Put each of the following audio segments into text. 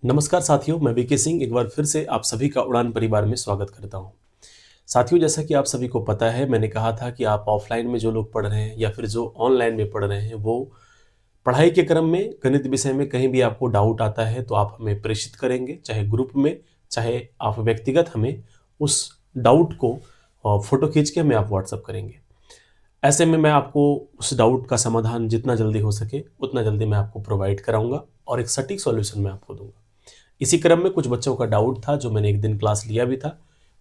नमस्कार साथियों, मैं बीके सिंह एक बार फिर से आप सभी का उड़ान परिवार में स्वागत करता हूं। साथियों, जैसा कि आप सभी को पता है, मैंने कहा था कि आप ऑफलाइन में जो लोग पढ़ रहे हैं या फिर जो ऑनलाइन में पढ़ रहे हैं, वो पढ़ाई के क्रम में गणित विषय में कहीं भी आपको डाउट आता है तो आप हमें प्रेषित करेंगे, चाहे ग्रुप में, चाहे आप व्यक्तिगत हमें उस डाउट को फोटो खींच के हमें आप व्हाट्सअप करेंगे। ऐसे में मैं आपको उस डाउट का समाधान जितना जल्दी हो सके उतना जल्दी मैं आपको प्रोवाइड कराऊंगा और एक सटीक सॉल्यूशन मैं आपको दूंगा। इसी क्रम में कुछ बच्चों का डाउट था जो मैंने एक दिन क्लास लिया भी था।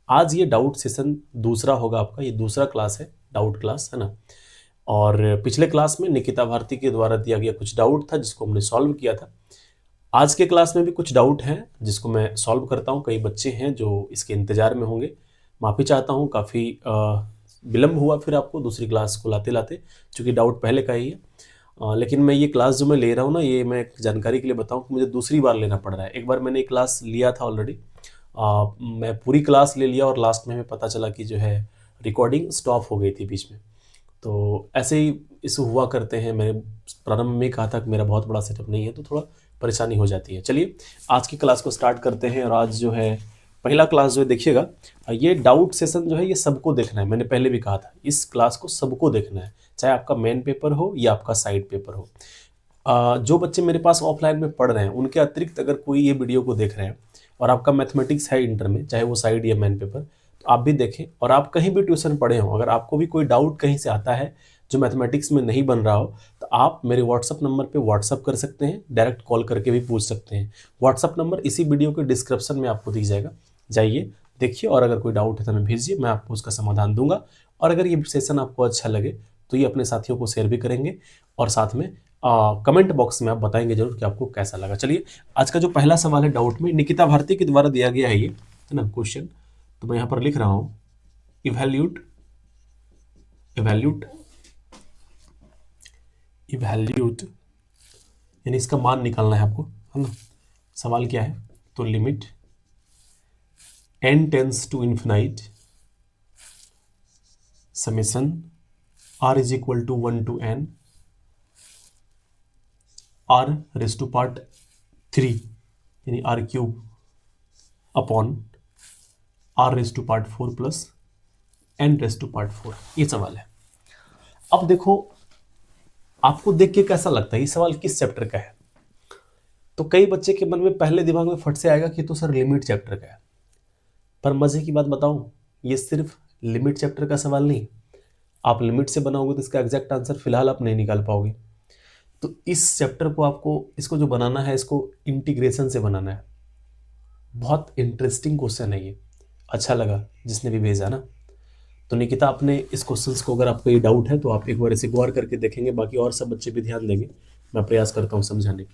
आज ये डाउट सेशन दूसरा होगा आपका, ये दूसरा क्लास है, डाउट क्लास है ना। और पिछले क्लास में निकिता भारती के द्वारा दिया गया कुछ डाउट था जिसको हमने सॉल्व किया था। आज के क्लास में भी कुछ डाउट हैं जिसको मैं सॉल्व करता हूँ। कई बच्चे हैं जो इसके इंतजार में होंगे। माफ़ी चाहता हूँ, काफ़ी विलम्ब हुआ फिर आपको दूसरी क्लास को लाते लाते, चूँकि डाउट पहले का ही है। लेकिन मैं ये क्लास जो मैं ले रहा हूँ ना, ये मैं एक जानकारी के लिए बताऊँ कि मुझे दूसरी बार लेना पड़ रहा है। एक बार मैंने एक क्लास लिया था ऑलरेडी, मैं पूरी क्लास ले लिया और लास्ट में हमें पता चला कि जो है रिकॉर्डिंग स्टॉप हो गई थी बीच में। तो ऐसे ही इशू हुआ करते हैं। मैंने प्रारंभ में कहा था कि मेरा बहुत बड़ा सेटअप नहीं है तो थोड़ा परेशानी हो जाती है। चलिए आज की क्लास को स्टार्ट करते हैं। और आज जो है पहला क्लास जो है देखिएगा, ये डाउट सेशन जो है ये सबको देखना है। मैंने पहले भी कहा था इस क्लास को सबको देखना है, चाहे आपका मेन पेपर हो या आपका साइड पेपर हो। जो बच्चे मेरे पास ऑफलाइन में पढ़ रहे हैं उनके अतिरिक्त अगर कोई ये वीडियो को देख रहे हैं और आपका मैथमेटिक्स है इंटर में, चाहे वो साइड या मेन पेपर, तो आप भी देखें। और आप कहीं भी ट्यूशन पढ़े हो, अगर आपको भी कोई डाउट कहीं से आता है जो मैथमेटिक्स में नहीं बन रहा हो, तो आप मेरे व्हाट्सअप नंबर पे व्हाट्सअप कर सकते हैं, डायरेक्ट कॉल करके भी पूछ सकते हैं। व्हाट्सअप नंबर इसी वीडियो के डिस्क्रिप्शन में आपको दिख जाएगा, जाइए देखिए और अगर कोई डाउट है तो हमें भेजिए, मैं आपको उसका समाधान दूंगा। और अगर ये सेशन आपको अच्छा लगे तो ये अपने साथियों को शेयर भी करेंगे और साथ में कमेंट बॉक्स में आप बताएंगे जरूर कि आपको कैसा लगा। चलिए आज का जो पहला सवाल है डाउट में, निकिता भारती के द्वारा दिया गया है ये, है ना क्वेश्चन। तो मैं यहाँ पर लिख रहा हूँ इवैल्यूट इवैल्यूट इवैल्यूट, यानी इसका मान निकालना है आपको, है ना। सवाल क्या है, तो limit n tends to infinite summation r is equal to 1 to n r raise to part 3 यानी r cube upon r raise to part 4 plus n raise to part 4, ये सवाल है। अब देखो आपको देख के कैसा लगता है ये सवाल किस चैप्टर का है। तो कई बच्चे के मन में पहले दिमाग में फट से आएगा कि तो सर लिमिट चैप्टर का है। पर मजे की बात बताऊं, ये सिर्फ लिमिट चैप्टर का सवाल नहीं। आप लिमिट से बनाओगे तो इसका एग्जैक्ट आंसर फिलहाल आप नहीं निकाल पाओगे। तो इस चैप्टर को आपको, इसको जो बनाना है, इसको इंटीग्रेशन से बनाना है। बहुत इंटरेस्टिंग क्वेश्चन है ये, अच्छा लगा जिसने भी भेजा ना। तो निकिता, आपने इस क्वेश्चंस को, अगर आपको ये डाउट है तो आप एक बार इसे गौर करके देखेंगे, बाकी और सब बच्चे भी ध्यान देंगे, मैं प्रयास करता हूँ समझाने की।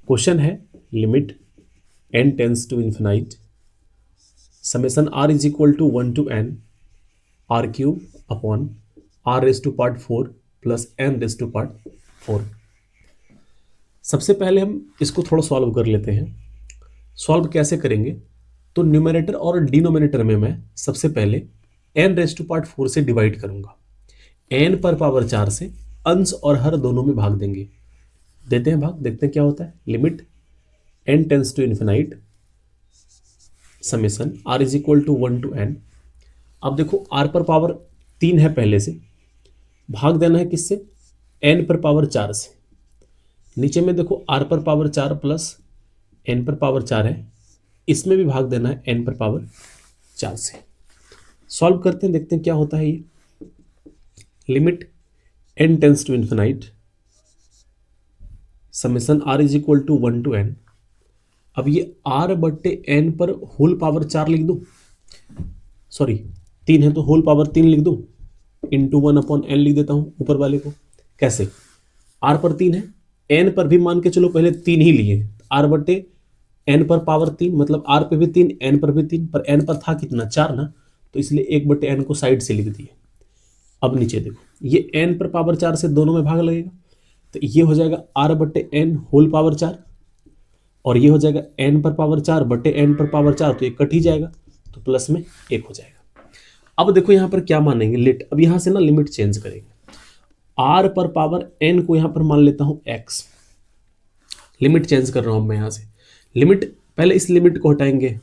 क्वेश्चन है limit n tends to infinite summation r is equal to 1 to n r cube upon r raise to part 4 plus n raise to part 4। सबसे पहले हम इसको थोड़ा सॉल्व कर लेते हैं। सॉल्व कैसे करेंगे, तो न्यूमरेटर और डिनोमिनेटर में मैं सबसे पहले n रेज टू पार्ट 4 से डिवाइड करूंगा। n पर पावर 4 से अंश और हर दोनों में भाग देंगे। देते हैं भाग, देखते हैं क्या होता है। Limit n tends to infinite summation r is equal to 1 to n। अब देखो r पर पावर 3 है पहले से, भाग देना है किससे, n पर पावर 4 से। नीचे में देखो r पर पावर 4 प्लस n पर पावर 4 है, इसमें भी भाग देना है n पर पावर 4 से। सॉल्व करते हैं, देखते हैं क्या होता है ये। Limit n tends to infinite summation r is equal to 1 to n। अब ये r बट्टे n पर होल पावर 4 लिख दूं, सॉरी 3 है तो होल पावर 3 लिख दूं, इंटू 1 अपॉन n लिख देता हूं ऊपर वाले को। कैसे, r पर 3 है, n पर भी मान के चलो पहले 3 ही लिए, r बट्टे n पर पावर 3, मतलब r पे भी 3 n पर भी 3, पर n पर था कितना 4 ना, तो इसलिए 1 बट्टे n को साइड से लिख दिए। अब नीचे देखो ये n पर पावर 4 से दोनों में भाग लगेगा, तो ये हो जाएगा r बट्टे n होल पावर 4, और ये हो जाएगा n पर पावर 4 बटे n पर पावर 4, तो ये कट ही जाएगा, तो प्लस में 1 हो जाएगा। अब देखो यहाँ पर क्या मानेंगे, लिट। अब यहाँ से ना लिमिट चेंज करेंगे। r पर पावर n को यहाँ पर मान लेता हूँ x, लिमिट चेंज कर रहा हूँ मैं यहाँ से। लिमिट, पहले इस लिमिट को हटाएंगे,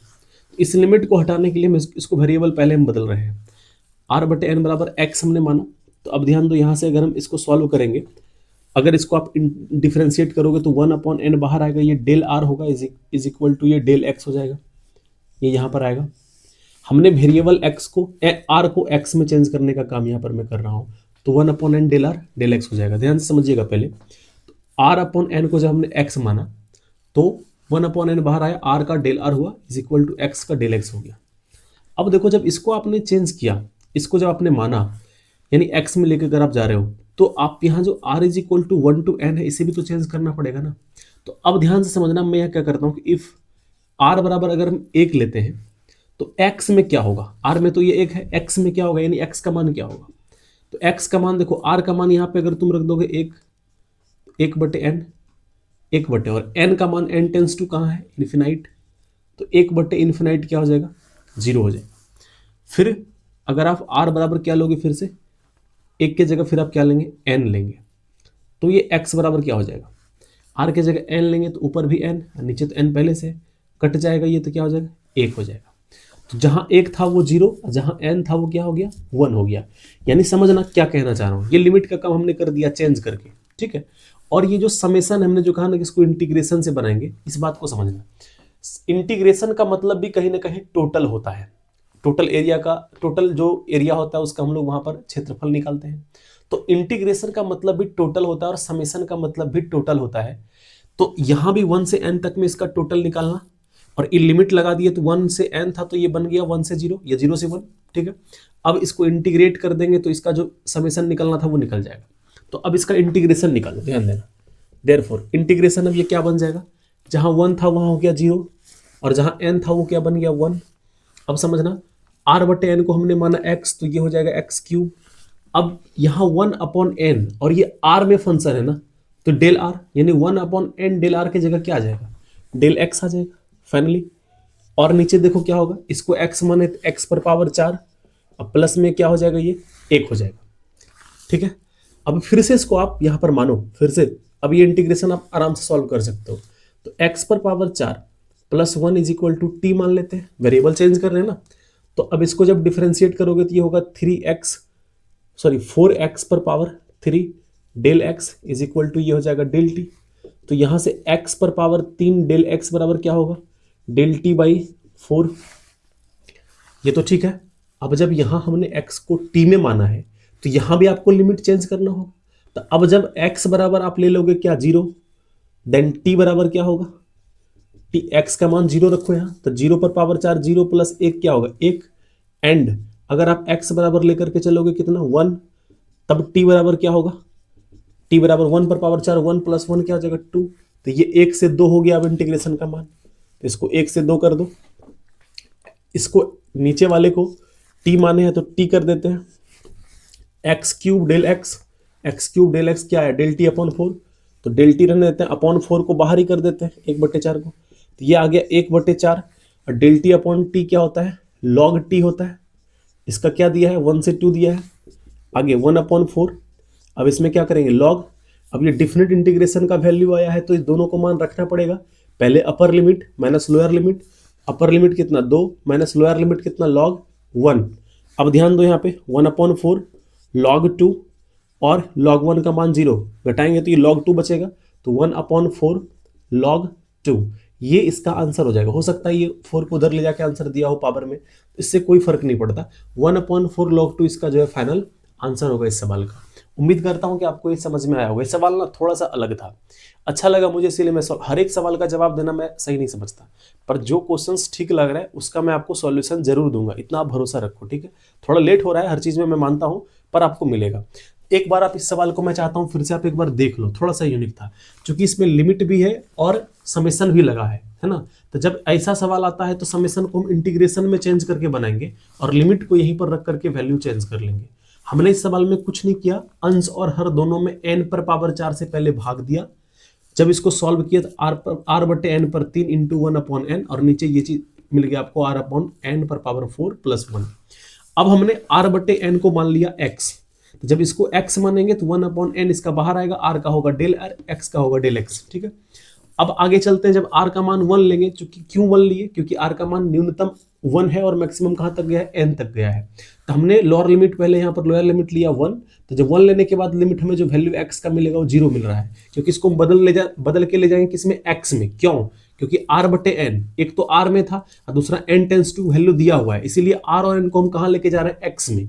इस लिमिट को हटाने के लिए इसको वेरिएबल पहले हम बदल रहे हैं, आर बटे एन बराबर एक्स हमने माना। तो अब ध्यान दो, यहाँ से अगर हम इसको सॉल्व करेंगे, अगर इसको आप डिफ्रेंशिएट करोगे तो 1/n बाहर आएगा, ये डेल आर होगा इज इक्वल टू ये डेल एक्स हो जाएगा, ये यहाँ पर आएगा। हमने वेरिएबल एक्स को आर को एक्स में चेंज करने का काम यहाँ पर मैं कर रहा हूँ, तो 1/n del are del x हो जाएगा। ध्यान से समझिएगा पहले, तो r/n को जब हमने x माना तो 1/n बाहर आया, r का डेल आर हुआ इज इक्वल टू एक्स का डेल एक्स हो गया। अब देखो, जब इसको आपने चेंज किया, इसको जब आपने माना, यानी x में लेकर अगर आप जा रहे हो, तो आप यहाँ जो r is equal to 1 to n है, इसे भी तो चेंज करना पड़ेगा ना। तो अब ध्यान से समझना, मैं यहाँ क्या करता हूँ कि इफ r बराबर अगर हम 1 लेते हैं तो x में क्या होगा, r में तो ये 1 है, x में क्या होगा, यानी x का मान क्या होगा। तो x का मान देखो, r का मान यहाँ पे अगर तुम रख दोगे 1 बटे n, 1 बटे, और n का मान n टेंस टू कहाँ है, इन्फिनाइट, तो 1 बटे इन्फिनाइट क्या हो जाएगा, 0 हो जाएगा। फिर अगर आप r बराबर क्या लोगे, फिर से 1 की जगह फिर आप क्या लेंगे, n लेंगे, तो ये x बराबर क्या हो जाएगा, r की जगह n लेंगे तो ऊपर भी n, नीचे तो n पहले से कट जाएगा, ये तो क्या हो जाएगा, 1 हो जाएगा। तो जहां 1 था वो 0, जहां n था वो क्या हो गया, 1 हो गया। यानी समझना क्या कहना चाह रहा हूं, ये लिमिट का काम हमने कर दिया चेंज करके, ठीक है। और ये जो समेशन हमने जो कहा ना कि इसको इंटीग्रेशन से बनाएंगे, इस बात को समझना, इंटीग्रेशन का मतलब भी कहीं ना कहीं टोटल होता है, टोटल एरिया का, टोटल जो एरिया होता है उसका हम लोग वहां पर क्षेत्रफल निकालते हैं। तो इंटीग्रेशन का मतलब भी टोटल होता है और समेशन का मतलब भी टोटल होता है। तो यहां भी 1 से n तक में इसका टोटल निकालना, और ये लिमिट लगा दिए तो 1 से n था तो ये बन गया 1 से 0 या 0 से 1, ठीक है। अब इसको इंटीग्रेट कर देंगे तो इसका जो समेशन निकलना था वो निकल जाएगा। तो अब इसका इंटीग्रेशन निकालो, ध्यान देना। देयरफॉर इंटीग्रेशन अब ये क्या बन जाएगा, जहां 1 था वहां हो गया 0, और जहां n था वो क्या बन गया 1। अब समझना, r बटे n को हमने माना x, तो ये हो जाएगा x क्यूब। अब यहाँ 1/n और ये r में फंक्शन है ना, तो डेल r, यानी 1/n डेल r की जगह क्या आ जाएगा, डेल x आ जाएगा फाइनली। और नीचे देखो क्या होगा, इसको x माने तो x पर पावर 4, अब प्लस में क्या हो जाएगा, ये 1 हो जाएगा, ठीक है। अब फिर से इसको आप यहाँ पर मानो, फिर से अब ये इंटीग्रेशन आप आराम से सॉल्व कर सकते हो। तो x पर power 4 plus 1 is equal to T मान लेते हैं, वेरिएबल चेंज कर रहे हैं ना। तो अब इसको जब डिफरेंशिएट करोगे तो ये होगा 4x पर power 3 del x is equal to ये हो जाएगा डेल टी। तो यहाँ से x पर पावर 3 डेल x बराबर क्या होगा, डेल टी बाई 4, ये तो ठीक है। अब जब यहाँ हमने x को t में माना है तो यहाँ भी आपको लिमिट चेंज करना होगा। तो अब जब x बराबर आप ले लोगे क्या 0, देन t बराबर क्या होगा, टी एक्स का मान 0 रखो यहाँ, तो 0 पर पावर 4, 0 प्लस 1 क्या होगा 1, एंड अगर आप x बराबर लेकर के चलोगे कितना 1, तब t बराबर क्या होगा, t बराबर 1 पर पावर 4, 1 प्लस 1 क्या हो जाएगा 2। तो ये 1 से 2 हो गया अब इंटीग्रेशन का मान, तो इसको 1 से 2 कर दो, इसको नीचे वाले को t माने हैं तो t कर देते हैं, x cube del x, x cube del x क्या है, डेल टी अपॉन 4, तो डेल टी रहने देते हैं, अपॉन 4 को बाहर ही कर देते हैं 1/4 को, तो ये आ गया 1/4, और डेल टी अपॉन टी क्या होता है, लॉग टी होता है। इसका क्या दिया है 1 से 2 दिया है, आगे 1/4। अब इसमें क्या करेंगे लॉग, अब ये डिफिनिट इंटीग्रेशन का वैल्यू आया है तो इस दोनों को मान रखना पड़ेगा। पहले upper limit minus lower limit, upper limit कितना 2 माइनस लोअर लिमिट कितना लॉग 1। अब ध्यान दो यहाँ पे 1/4 लॉग 2 और log 1 का मान 0 घटाएंगे तो ये log 2 बचेगा, तो 1/4 log 2, ये इसका आंसर हो जाएगा। हो सकता है ये 4 को उधर ले जाके आंसर दिया हो पावर में, इससे कोई फर्क नहीं पड़ता, 1/4 log 2 इसका जो है फाइनल आंसर होगा इस सवाल का। उम्मीद करता हूं कि आपको ये समझ में आया होगा। ये सवाल ना थोड़ा सा अलग था, अच्छा लगा मुझे, इसीलिए मैं हर एक सवाल का जवाब देना मैं सही नहीं समझता, पर जो क्वेश्चंस ठीक लग रहा है उसका मैं आपको सॉल्यूशन जरूर दूंगा, इतना आप भरोसा रखो, ठीक है। थोड़ा लेट हो रहा है हर चीज में, मैं मानता हूं, पर आपको मिलेगा। एक बार आप इस सवाल को मैं चाहता हूं फिर से आप एक बार देख लो, थोड़ा सा यूनिक था क्योंकि इसमें लिमिट भी है और समेशन भी लगा है ना। तो जब ऐसा सवाल आता है तो समेशन को हम इंटीग्रेशन में चेंज करके बनाएंगे और लिमिट को यहीं पर रख करके वैल्यू चेंज कर लेंगे। हमने इस सवाल में कुछ नहीं किया, अंश और हर दोनों में n पर पावर 4 से पहले भाग दिया, जब इसको सॉल्व किया तो r/n पर 3 इंटू 1/n, और नीचे ये चीज मिल गया आपको r/n पर पावर 4 प्लस 1। अब हमने r/n को मान लिया x, तो जब इसको x मानेंगे तो 1/n इसका बाहर आएगा, r का होगा डेल r, x का होगा डेल x, ठीक है। अब आगे चलते हैं, जब r का मान 1 लेंगे, क्योंकि क्यों 1 लिए, क्योंकि r का मान न्यूनतम 1 है और मैक्सिमम कहाँ तक गया है, n तक गया है। तो हमने लोअर लिमिट पहले यहाँ पर लोअर लिमिट लिया 1, तो जब 1 लेने के बाद लिमिट हमें जो वैल्यू x का मिलेगा वो 0 मिल रहा है, क्योंकि इसको हम बदल के ले जाएंगे किसमें, x में। क्यों, क्योंकि r बटे n, एक तो r में था और दूसरा n टेंस टू वैल्यू दिया हुआ है, इसीलिए r और n को हम कहाँ लेके जा रहे हैं, x में।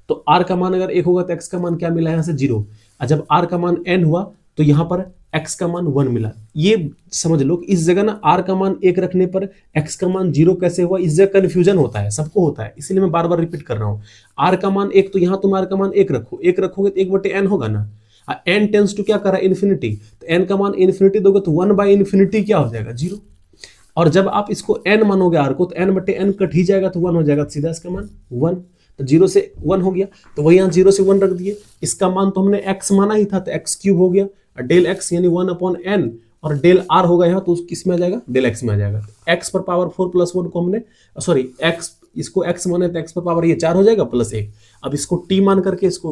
तो r का मान अगर 1 होगा तो x का मान क्या मिला है, यहाँ से 0। और जब r का मान n हुआ तो यहाँ पर x का मान 1 मिला। ये समझ लो कि इस जगह ना r का मान 1 रखने पर x का मान 0 कैसे हुआ, इस जगह कंफ्यूजन होता है, सबको होता है, इसीलिए मैं बार बार रिपीट कर रहा हूँ। r का मान 1, तो यहाँ तुम r का मान 1 रखो, 1 रखोगे तो 1 बटे n होगा ना, n टेंस टू क्या कर रहा है, इन्फिनिटी, तो n का मान इन्फिनिटी दोगे तो 1 बाई इन्फिनिटी क्या हो जाएगा, 0। और जब आप इसको n मानोगे r को, तो n बटे n कट ही जाएगा तो 1 हो जाएगा, सीधा इसका मान 1। तो 0 से 1 हो गया, तो वही यहाँ 0 से 1 रख दिए। इसका मान तो हमने x माना ही था, तो x क्यूब हो गया, और डेल x यानी 1 अपॉन n, और डेल r होगा यहाँ, तो किस में आ जाएगा, डेल x में आ जाएगा। x पर पावर 4 प्लस 1 को हमने, सॉरी x, इसको x माने तो x पर पावर ये 4 हो जाएगा प्लस 1। अब इसको t मान करके इसको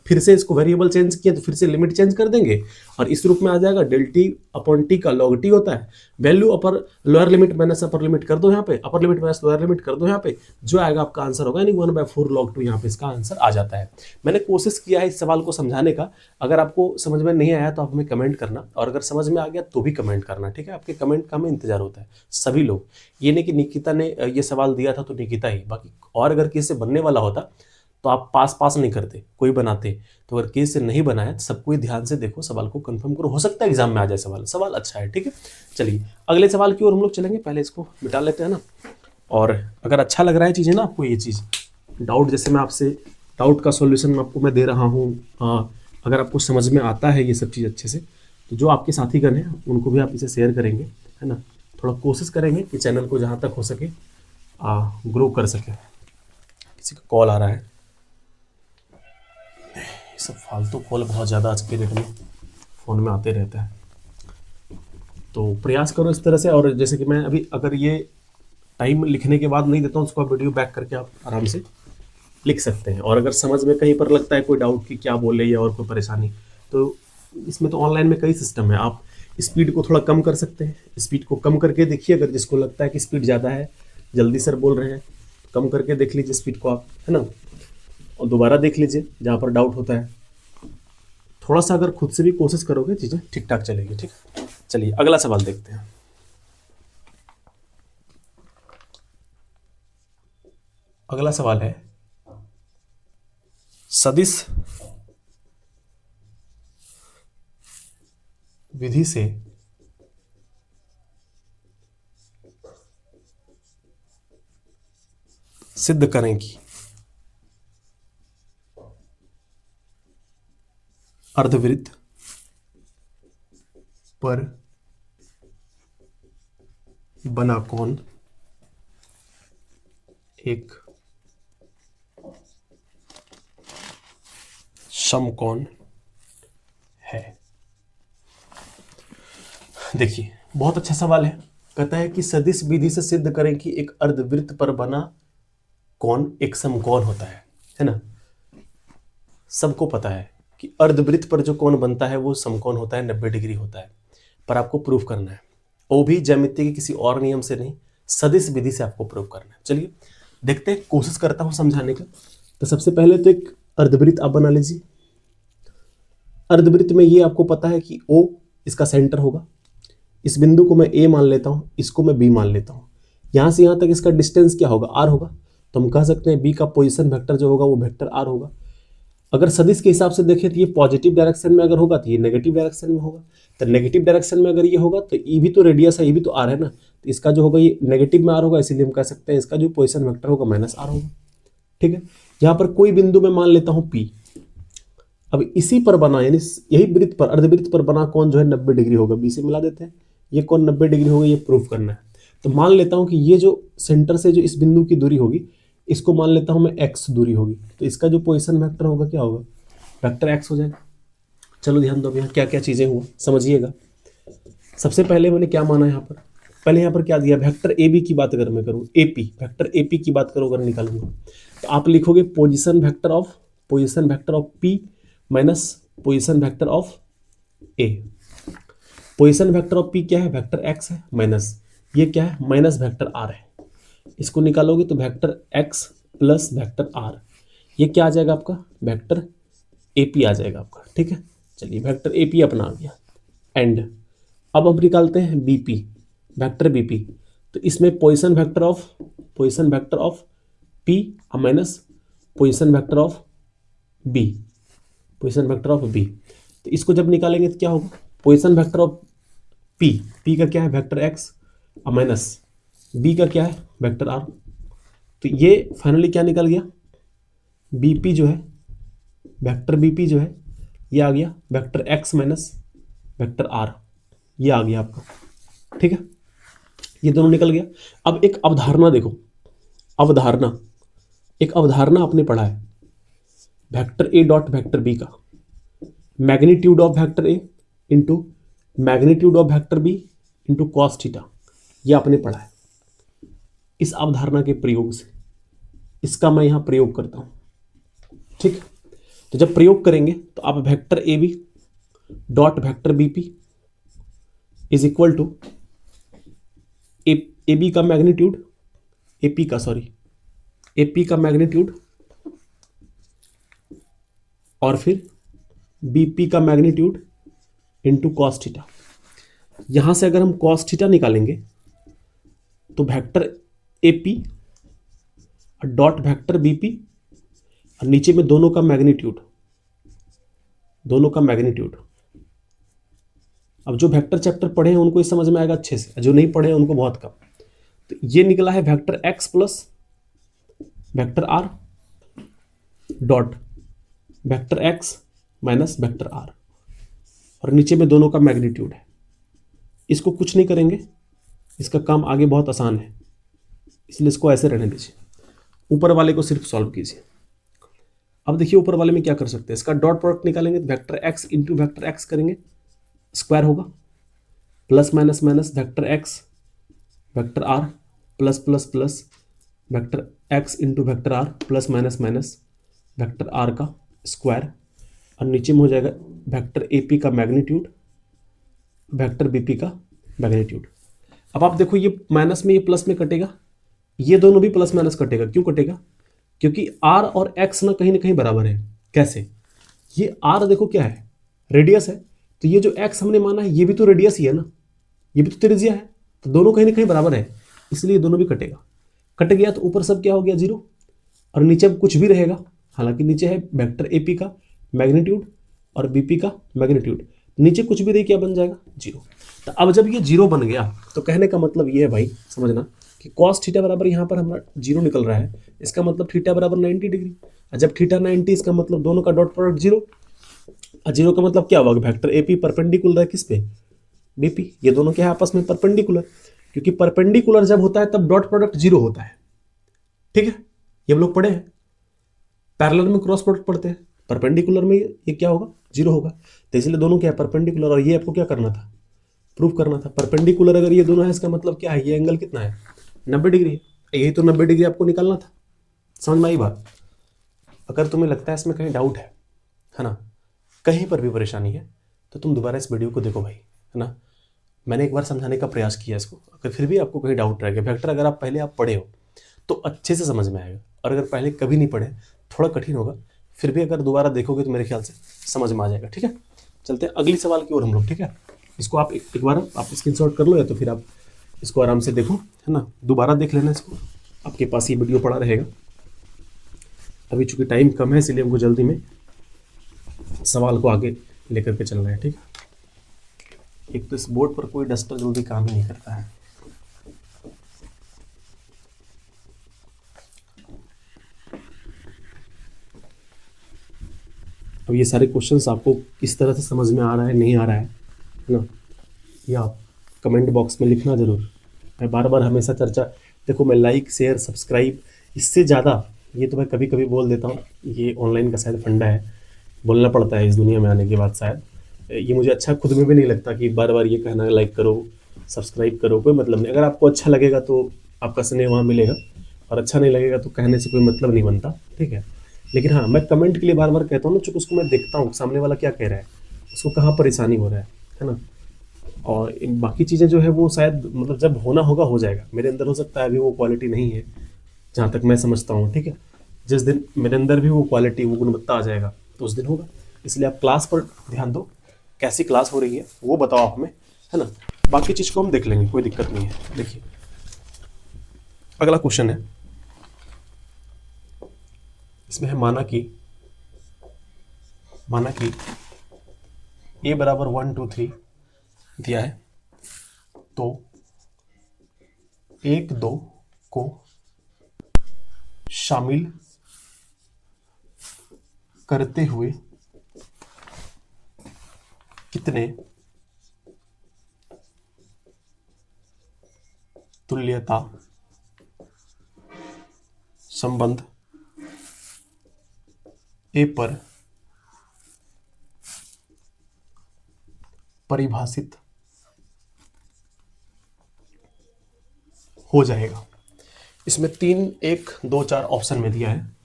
फिर से इसको वेरिएबल चेंज किया तो फिर से लिमिट चेंज कर देंगे, और इस रूप में आ जाएगा डेल t अपॉन t का लॉग t होता है। Value upper lower limit minus upper limit कर दो यहाँ पे, upper limit minus lower limit कर दो यहाँ पे, जो आएगा आपका आंसर होगा, यानी 1/4 log 2 यहाँ पे इसका आंसर आ जाता है। मैंने कोशिश किया है इस सवाल को समझाने का, अगर आपको समझ में नहीं आया तो आप हमें कमेंट करना, और अगर समझ में आ गया तो भी कमेंट करना, ठीक है। आपके कमेंट का हमें इंतजार होता है, सभी लोग। ये नहीं कि निकिता ने ये सवाल दिया था तो निकिता ही, बाकी और अगर किसी से बनने वाला होता तो आप पास नहीं करते, कोई बनाते। तो अगर किसी से नहीं बनाया तो सबको ही ध्यान से देखो, सवाल को कंफर्म करो, हो सकता है एग्जाम में आ जाए सवाल अच्छा है, ठीक है। चलिए अगले सवाल की ओर हम लोग चलेंगे, पहले इसको मिटा लेते हैं ना। और अगर अच्छा लग रहा है चीज़ें ना आपको, ये चीज़ डाउट, जैसे मैं आपसे डाउट का सॉल्यूशन आपको मैं दे रहा हूँ, अगर आपको समझ में आता है ये सब चीज़ अच्छे से, तो जो आपके साथीगण हैं उनको भी आप इसे शेयर करेंगे, है ना। थोड़ा कोशिश करेंगे कि चैनल को जहाँ तक हो सके ग्रो कर सके। किसी का कॉल आ रहा है, ये सब फालतू कॉल बहुत ज़्यादा आज के डेट में फ़ोन में आते रहता है, तो प्रयास करो इस तरह से। और जैसे कि मैं अभी अगर ये टाइम लिखने के बाद नहीं देता हूँ, उसको आप वीडियो बैक करके आप आराम से लिख सकते हैं। और अगर समझ में कहीं पर लगता है कोई डाउट कि क्या बोले या और कोई परेशानी, तो इसमें तो ऑनलाइन में कई सिस्टम है, आप स्पीड को थोड़ा कम कर सकते हैं, स्पीड को कम करके देखिए, अगर जिसको लगता है कि स्पीड ज़्यादा है, जल्दी सर बोल रहे हैं, कम करके देख लीजिए स्पीड को आप, है ना, और दोबारा देख लीजिए जहाँ पर डाउट होता है। थोड़ा सा अगर खुद से भी कोशिश करोगे चीज़ें ठीक ठाक चलेगी, ठीक। चलिए अगला सवाल देखते हैं। अगला सवाल है, सदिश विधि से सिद्ध करें कि अर्धवृत्त पर बना कोण एक समकोण है। देखिए बहुत अच्छा सवाल है, कहता है कि सदिश विधि से सिद्ध करें कि एक अर्धवृत्त पर बना कोण एक समकोण होता है ना। सबको पता है कि अर्धवृत्त पर जो कोण बनता है वो समकोण होता है, 90 डिग्री होता है, पर आपको प्रूफ करना है, वो भी ज्यामिति के किसी और नियम से नहीं, सदिश विधि से आपको प्रूफ करना है। चलिए देखते हैं, कोशिश करता हूं समझाने का। तो सबसे पहले तो एक अर्धवृत्त आप बना लीजिए। अर्धवृत्त में ये आपको पता है कि O इसका सेंटर होगा, इस बिंदु को मैं A मान लेता हूं, इसको मैं B मान लेता हूं, यहां से यहां तक इसका डिस्टेंस क्या होगा, R होगा। तो हम कह सकते हैं B का पोजीशन वेक्टर जो होगा वो वेक्टर R होगा। अगर सदिश के हिसाब से देखें तो ये पॉजिटिव डायरेक्शन में अगर होगा तो ये नेगेटिव डायरेक्शन में होगा, तो नेगेटिव डायरेक्शन में अगर ये होगा तो ये भी तो रेडियस है, ये भी तो R है ना, तो इसका जो होगा ये नेगेटिव में R होगा, इसीलिए हम कह सकते हैं इसका जो पोजीशन वेक्टर होगा -R होगा, ठीक है। यहाँ पर कोई बिंदु मैं मान लेता हूँ P। अब इसी पर बना, यानी यही वृत्त पर, अर्धवृत्त पर बना कोण जो है 90 डिग्री होगा, B से मिला देते हैं, ये कोण 90 डिग्री होगा, ये प्रूफ करना है। तो मान लेता हूँ कि ये जो सेंटर से जो इस बिंदु की दूरी होगी, इसको मान लेता हूँ मैं x दूरी होगी, तो इसका जो पोजीशन वेक्टर होगा क्या होगा, वेक्टर x हो जाएगा। चलो ध्यान दो, यहाँ क्या क्या चीज़ें हुआ समझिएगा। सबसे पहले मैंने क्या माना यहाँ पर, पहले यहाँ पर क्या दिया, वेक्टर ए बी की बात अगर मैं करूँ, AP वेक्टर AP की बात करूँ अगर निकालूंगा, तो आप लिखोगे position vector of P minus position vector of A। Position vector of P क्या है, वेक्टर एक्स है, माइनस ये क्या है, माइनस वेक्टर आर है। इसको निकालोगे तो vector x plus vector r, ये क्या आ जाएगा आपका, वेक्टर ए पी आ जाएगा आपका। ठीक है, चलिए वेक्टर ए पी अपना आ गया। एंड अब हम निकालते हैं B P, vector B P. तो इसमें position vector of P minus position vector of B, position vector of B. तो इसको जब निकालेंगे तो क्या होगा, position vector of P, P का क्या है, वेक्टर एक्स माइनस बी का क्या है, वेक्टर आर। तो ये फाइनली क्या निकल गया, बीपी जो है, वेक्टर बीपी जो है ये आ गया vector x minus vector r, ये आ गया आपका। ठीक है, ये दोनों निकल गया। अब एक अवधारणा देखो, अवधारणा, एक अवधारणा आपने पढ़ा है, vector A dot vector B का magnitude of vector A into magnitude of vector B into cos theta, ये आपने पढ़ा है। इस अवधारणा के प्रयोग से इसका मैं यहां प्रयोग करता हूं। ठीक, तो जब प्रयोग करेंगे तो आप vector A B dot vector B P is equal to A B का मैग्नीट्यूड, ए पी का मैग्नीट्यूड और फिर बी पी का मैग्नीट्यूड इंटू कॉस थीटा। यहां से अगर हम कॉस थीटा निकालेंगे तो vector A P dot vector B P और नीचे में दोनों का मैग्नीट्यूड, अब जो वेक्टर चैप्टर पढ़े हैं उनको ये समझ में आएगा अच्छे से, जो नहीं पढ़े हैं उनको बहुत कम। तो ये निकला है vector x plus vector r dot vector x minus vector r, और नीचे में दोनों का मैग्नीट्यूड है। इसको कुछ नहीं करेंगे, इसका काम आगे बहुत आसान है, इसलिए इसको ऐसे रहने दीजिए, ऊपर वाले को सिर्फ सॉल्व कीजिए। अब देखिए ऊपर वाले में क्या कर सकते हैं, इसका डॉट प्रोडक्ट निकालेंगे तो vector x into vector x करेंगे, स्क्वायर होगा, plus minus minus vector x vector r plus plus plus vector x into vector r plus minus minus vector r का स्क्वायर, और नीचे में हो जाएगा वेक्टर ए पी का मैग्नीट्यूड वेक्टर बी पी का मैग्नीट्यूड। अब आप देखो ये माइनस में ये प्लस में कटेगा, ये दोनों भी प्लस माइनस कटेगा। क्यों कटेगा, क्योंकि आर और एक्स ना कहीं बराबर है। कैसे, ये आर देखो क्या है, रेडियस है, तो ये जो एक्स हमने माना है ये भी तो रेडियस ही है ना, ये भी तो त्रिज्या है, तो दोनों कहीं ना कहीं बराबर है, इसलिए दोनों भी कटेगा। कट गया तो ऊपर सब क्या हो गया, जीरो, और नीचे कुछ भी रहेगा, हालांकि नीचे है वेक्टर ए पी का मैग्नीट्यूड और बी पी का मैग्नीट्यूड, नीचे कुछ भी रही क्या बन जाएगा, जीरो। तो अब जब ये जीरो बन गया तो कहने का मतलब ये है भाई, समझना कि कॉस थीटा बराबर यहाँ पर हमारा जीरो निकल रहा है, इसका मतलब थीटा बराबर 90 डिग्री, और जब थीटा 90 इसका मतलब दोनों का डॉट प्रोडक्ट जीरो, और जीरो का मतलब क्या होगा, वेक्टर ए पी परपेंडिकुलर है किस पे, बी पी, ये दोनों क्या है आपस में परपेंडिकुलर, क्योंकि परपेंडिकुलर जब होता है तब डॉट प्रोडक्ट जीरो होता है। ठीक है, ये हम लोग पढ़े हैं, पैरेलल में क्रॉस प्रोडक्ट पढ़ते हैं, परपेंडिकुलर में ये क्या होगा, जीरो होगा, तो इसलिए दोनों क्या है परपेंडिकुलर, और ये आपको क्या करना था, प्रूव करना था। परपेंडिकुलर अगर ये दोनों है इसका मतलब क्या है, ये एंगल कितना है, 90 डिग्री है, यही तो 90 डिग्री आपको निकालना था। समझ में आई बात। अगर तुम्हें लगता है इसमें कहीं डाउट है ना, कहीं पर भी परेशानी है, तो तुम दोबारा इस वीडियो को देखो भाई, है ना। मैंने एक बार समझाने का प्रयास किया इसको, अगर फिर भी आपको कहीं डाउट रह गया, वेक्टर अगर आप पहले आप पढ़े हो तो अच्छे से समझ में आएगा, और अगर पहले कभी नहीं पढ़े थोड़ा कठिन होगा, फिर भी अगर दोबारा देखोगे तो मेरे ख्याल से समझ में आ जाएगा। ठीक है, चलते हैं अगली सवाल की ओर हम लोग। ठीक है, इसको आप एक बार आप स्क्रीनशॉट कर लो, या तो फिर आप इसको आराम से देखो, है ना, दोबारा देख लेना इसको, आपके पास ये वीडियो पड़ा रहेगा। अभी चूंकि टाइम कम है इसलिए हमको जल्दी में सवाल को आगे लेकर के चलना है। ठीक है, एक तो इस बोर्ड पर कोई डस्टर जल्दी काम ही नहीं करता है। अब ये सारे क्वेश्चंस आपको किस तरह से समझ में आ रहा है, नहीं आ रहा है ना, ये आप कमेंट बॉक्स में लिखना जरूर। मैं बार बार हमेशा चर्चा, देखो मैं लाइक शेयर सब्सक्राइब, इससे ज़्यादा ये तो मैं कभी कभी बोल देता हूँ, ये ऑनलाइन का शायद फंडा है, बोलना पड़ता है इस दुनिया में आने के बाद। शायद ये मुझे अच्छा खुद में भी नहीं लगता कि बार बार ये कहना लाइक करो सब्सक्राइब करो, कोई मतलब नहीं। अगर आपको अच्छा लगेगा तो आपका स्नेह वहाँ मिलेगा, और अच्छा नहीं लगेगा तो कहने से कोई मतलब नहीं बनता। ठीक है, लेकिन हाँ मैं कमेंट के लिए बार बार कहता हूँ ना, चूँकि उसको मैं देखता हूँ सामने वाला क्या कह रहा है, उसको कहाँ परेशानी हो रहा है ना। और बाकी चीज़ें जो है वो शायद मतलब जब होना होगा हो जाएगा। मेरे अंदर हो सकता है अभी वो क्वालिटी नहीं है, जहाँ तक मैं समझता हूँ, ठीक है। जिस दिन मेरे अंदर भी वो क्वालिटी, वो गुणवत्ता आ जाएगा तो उस दिन होगा। इसलिए आप क्लास पर ध्यान दो, कैसी क्लास हो रही है वो बताओ आप हमें, है ना। बाकी चीज़ को हम देख लेंगे, कोई दिक्कत नहीं है। देखिए अगला क्वेश्चन है, इसमें है माना कि a बराबर 1 2 3 दिया है, तो 1 2 को शामिल करते हुए कितने तुल्यता संबंध ए पर परिभाषित हो जाएगा। इसमें 3 1 2 4 ऑप्शन में दिया है,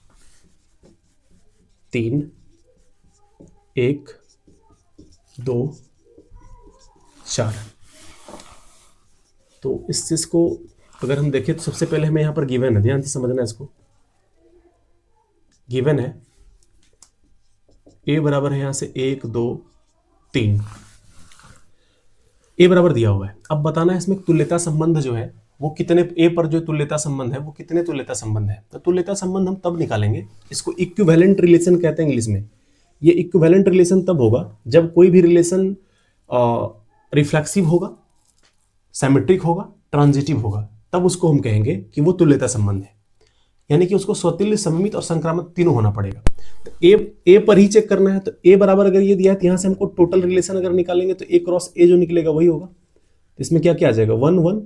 3 1 2 4। तो इस चीज को अगर हम देखें तो सबसे पहले हमें यहाँ पर गिवन है, ध्यान से समझना है इसको। गिवन है a बराबर है यहाँ से 1 2 3, a बराबर दिया हुआ है। अब बताना है इसमें तुल्यता संबंध जो है वो कितने, a पर जो तुल्यता संबंध है वो कितने तुल्यता संबंध है। तो तुल्यता संबंध हम तब निकालेंगे, इसको इक्विवेलेंट रिलेशन कहते हैं इंग्लिश में। ये इक्विवेलेंट रिलेशन तब होगा जब कोई भी रिलेशन रिफ्लेक्सिव होगा, सिमेट्रिक होगा, ट्रांजिटिव होगा, तब उसको हम कहेंगे कि वो तुल्यता संबंध है। यानी कि उसको स्वतुल्य, सममित और संक्रामक तीनों होना पड़ेगा। तो ए पर ही चेक करना है, तो ए बराबर अगर ये दिया है तो यहाँ से हमको टोटल रिलेशन अगर निकालेंगे तो ए क्रॉस ए जो निकलेगा वही होगा। तो इसमें क्या क्या आ जाएगा, 1 1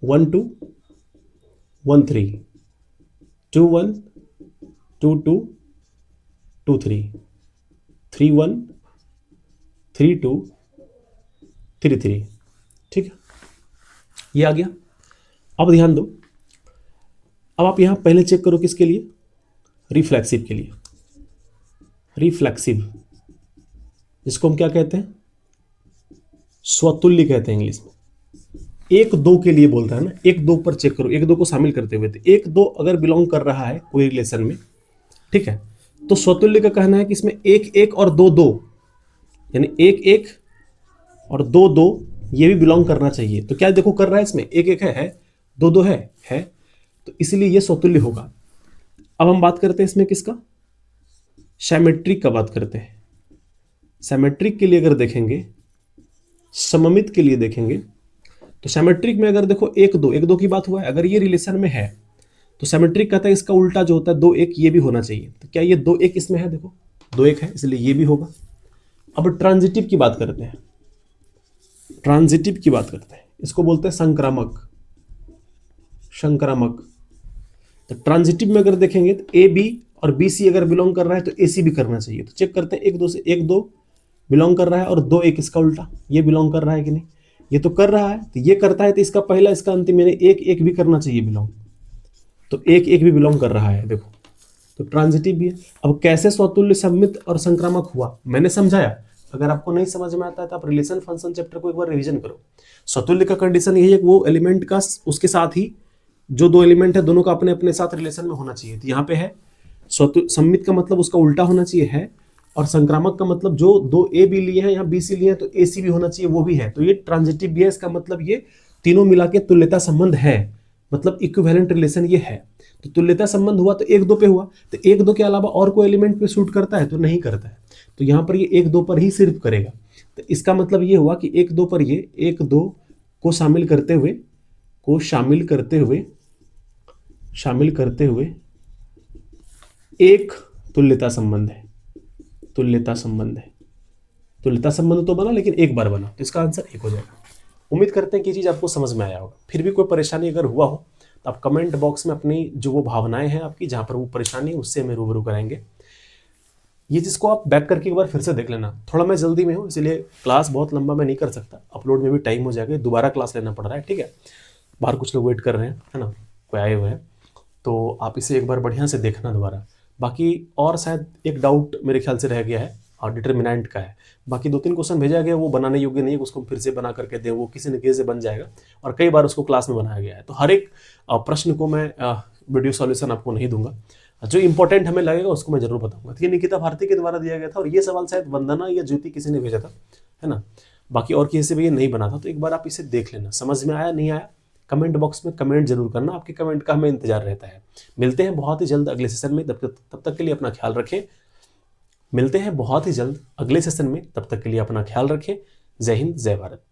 1 2 1 3, 2 1 2 2 2 3, 3 1 3 2 3 3, ठीक है, ये आ गया। अब ध्यान दो, अब आप यहां पहले चेक करो किसके लिए, रिफ्लेक्सिव के लिए। रिफ्लेक्सिव जिसको हम क्या कहते हैं, स्वतुल्य कहते हैं इंग्लिश में। 1 2 के लिए बोलता है ना, 1 2 पर चेक करो, 1 2 को शामिल करते हुए। तो 1 2 अगर बिलोंग कर रहा है कोई रिलेशन में, ठीक है, तो स्वतुल्य का कहना है कि इसमें 1 1 और 2 2, यानी 1 1 और 2 2 ये भी बिलोंग करना चाहिए। तो क्या देखो कर रहा है इसमें, 1 1 है, 2 2 है, तो इसलिए ये स्वतुल्य होगा। अब हम बात करते हैं इसमें किसका, सिमेट्रिक का बात करते हैं। सिमेट्रिक के लिए अगर देखेंगे, सममित के लिए देखेंगे, तो सिमेट्रिक में अगर देखो 1 2 की बात हुआ है, अगर ये रिलेशन में है तो सिमेट्रिक कहता है इसका उल्टा जो होता है 2 1 ये भी होना चाहिए। तो क्या ये 2 1 इसमें है, देखो 2 1 है, इसलिए ये भी होगा। अब ट्रांजिटिव की बात करते हैं, ट्रांजिटिव की बात करते हैं, इसको बोलते हैं संक्रामक। तो ट्रांजिटिव में अगर देखेंगे तो ए बी और बी सी अगर बिलोंग कर रहा है तो ए सी भी करना चाहिए। तो चेक करते हैं 1 2 से, 1 2 बिलोंग कर रहा है और 2 1 इसका उल्टा, ये बिलोंग कर रहा है कि नहीं, ये तो कर रहा है, तो ये करता है तो इसका पहला इसका अंतिम यानी 1 1 भी करना चाहिए बिलोंग। तो 1 1 भी बिलोंग कर रहा है, देखो, तो ट्रांजिटिव भी है। अब कैसे स्वतुल्य, सममित और संक्रामक हुआ मैंने समझाया। अगर आपको नहीं समझ में आता है तो आप रिलेशन फंक्शन चैप्टर को एक बार रिवीजन करो। स्वतुल्य का कंडीशन यही है कि वो एलिमेंट का उसके साथ ही जो 2 एलिमेंट है दोनों का अपने अपने साथ रिलेशन में होना चाहिए। तो यहाँ पे है सममित का मतलब उसका उल्टा होना चाहिए है, और संक्रामक का मतलब जो 2 ए बी लिए हैं यहाँ बी सी लिए हैं तो ए सी भी होना चाहिए, वो भी है। तो ये ट्रांजिटिव भी है, इसका मतलब ये तीनों मिला के तुल्यता संबंध है, मतलब इक्विवेलेंट रिलेशन ये है। तो तुल्यता संबंध हुआ तो 1 2 पे हुआ, तो 1 2 के अलावा और कोई एलिमेंट पे शूट करता है तो नहीं करता है। तो यहाँ पर ये 1 2 पर ही सिर्फ करेगा। तो इसका मतलब ये हुआ कि 1 2 पर ये 1 2 को शामिल करते हुए एक तुल्यता संबंध है। तुल्यता संबंध तो बना लेकिन एक बार बना, तो इसका आंसर 1 हो जाएगा। उम्मीद करते हैं कि ये चीज़ आपको समझ में आया होगा। फिर भी कोई परेशानी अगर हुआ हो तो आप कमेंट बॉक्स में अपनी जो वो भावनाएं हैं आपकी, जहाँ पर वो परेशानी है उससे हमें रूबरू कराएंगे। ये जिसको आप बैक करके एक बार फिर से देख लेना। थोड़ा मैं जल्दी में हूँ इसलिए क्लास बहुत लंबा मैं नहीं कर सकता, अपलोड में भी टाइम हो जाएगा, दोबारा क्लास लेना पड़ रहा है, ठीक है। बाहर कुछ लोग वेट कर रहे हैं, है ना, कोई आए हुए हैं, तो आप इसे एक बार बढ़िया से देखना दोबारा। बाकी और शायद एक डाउट मेरे ख्याल से रह गया है और डिटर्मिनेंट का है। बाकी 2-3 क्वेश्चन भेजा गया वो बनाने योग्य नहीं है, उसको फिर से बना करके दें, वो किसी न किसी से बन जाएगा और कई बार उसको क्लास में बनाया गया है। तो हर एक प्रश्न को मैं वीडियो सॉल्यूशन आपको नहीं दूंगा, जो इंपॉर्टेंट हमें लगेगा उसको मैं जरूर बताऊंगा। तो ये निकिता भारती के द्वारा दिया गया था और ये सवाल शायद वंदना या ज्योति किसी ने भेजा था, है ना। बाकी और किसी से भी ये नहीं बना था, तो एक बार आप इसे देख लेना, समझ में आया नहीं आया कमेंट बॉक्स में कमेंट जरूर करना, आपके कमेंट का हमें इंतजार रहता है। मिलते हैं बहुत ही जल्द अगले सेशन में, तब तक के लिए अपना ख्याल रखें। मिलते हैं बहुत ही जल्द अगले सेशन में, तब तक के लिए अपना ख्याल रखें। जय हिंद, जय भारत।